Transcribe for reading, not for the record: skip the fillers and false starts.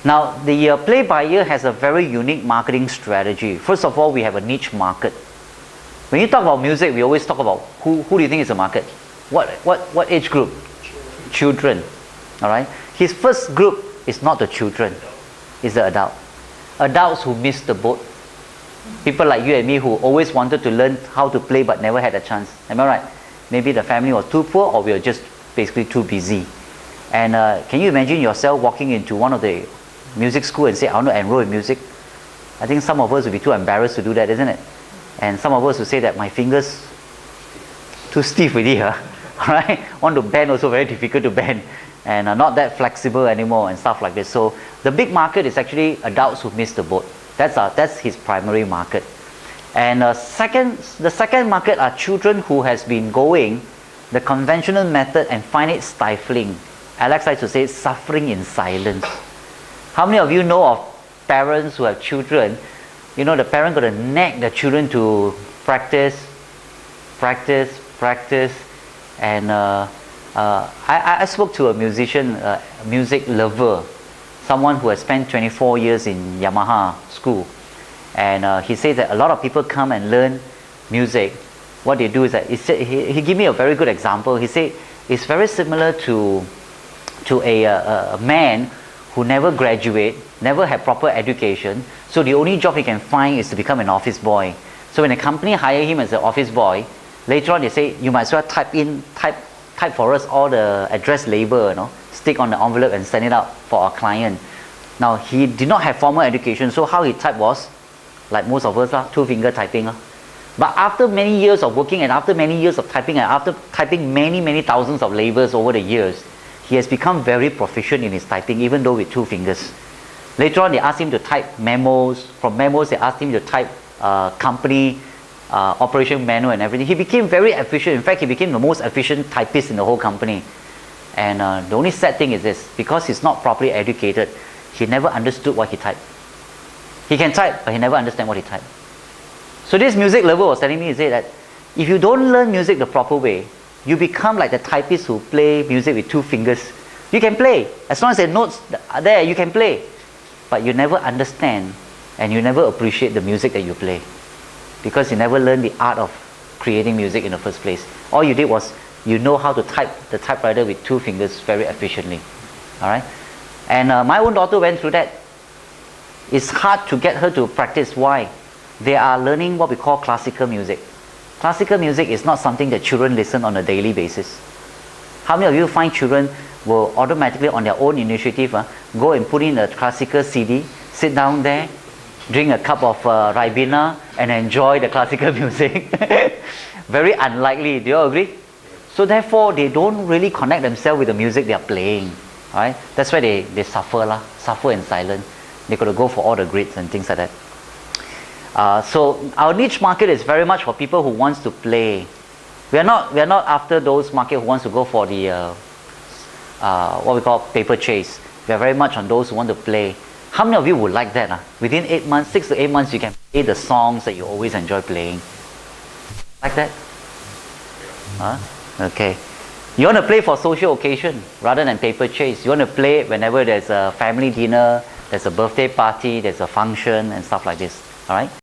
Now, the play by ear has a very unique marketing strategy. First of all, we have a niche market. When you talk about music, we always talk about who do you think is the market? What age group? Children. All right. His first group is not the children, it's the adult. Adults who missed the boat. People like you and me who always wanted to learn how to play but never had a chance. Am I right? Maybe the family was too poor or we were just basically too busy. And can you imagine yourself walking into one of the music school and say, I want to enroll in music? I think some of us would be too embarrassed to do that, isn't it? And some of us would say that my fingers too stiff already, huh? Alright? Want to bend also very difficult to bend. And not that flexible anymore and stuff like this. So the big market is actually adults who missed the boat. That's his primary market. And the second market are children who has been going the conventional method and find it stifling. Alex likes to say suffering in silence. How many of you know of parents who have children? You know, the parent got to nag the children to practice, and I spoke to a musician, a music lover, someone who has spent 24 years in Yamaha school, and he said that a lot of people come and learn music. What they do is that he gave me a very good example. He said it's very similar to a man who never graduate, never had proper education, so the only job he can find is to become an office boy. So when a company hire him as an office boy, later on they say, you might as well type for us all the address label, you know, stick on the envelope and send it out for our client. Now, he did not have formal education, so how he typed was, like most of us, two-finger typing. But after many years of working and after many years of typing and after typing many thousands of labels over the years, he has become very proficient in his typing, even though with two fingers. Later on, they asked him to type memos. From memos, they asked him to type company operation manual and everything. He became very efficient. In fact, he became the most efficient typist in the whole company. And the only sad thing is this, because he's not properly educated, he never understood what he typed. He can type, but he never understands what he typed. So this music lover was telling me, he said that if you don't learn music the proper way, you become like the typists who play music with two fingers. You can play. As long as the notes are there, you can play. But you never understand and you never appreciate the music that you play. Because you never learned the art of creating music in the first place. All you did was you know how to type the typewriter with two fingers very efficiently. Alright? And my own daughter went through that. It's hard to get her to practice. Why? They are learning what we call classical music. Classical music is not something that children listen on a daily basis. How many of you find children will automatically on their own initiative go and put in a classical CD, sit down there, drink a cup of Ribena and enjoy the classical music? Very unlikely. Do you all agree? So therefore, they don't really connect themselves with the music they are playing. Right? That's why they suffer in silence. They got to go for all the grades and things like that. So our niche market is very much for people who wants to play. We are not after those market who wants to go for the what we call paper chase. We are very much on those who want to play. How many of you would like that? Within 8 months, 6 to 8 months, you can play the songs that you always enjoy playing. Like that? Okay. You want to play for social occasion rather than paper chase. You want to play whenever there's a family dinner, there's a birthday party, there's a function and stuff like this. Alright?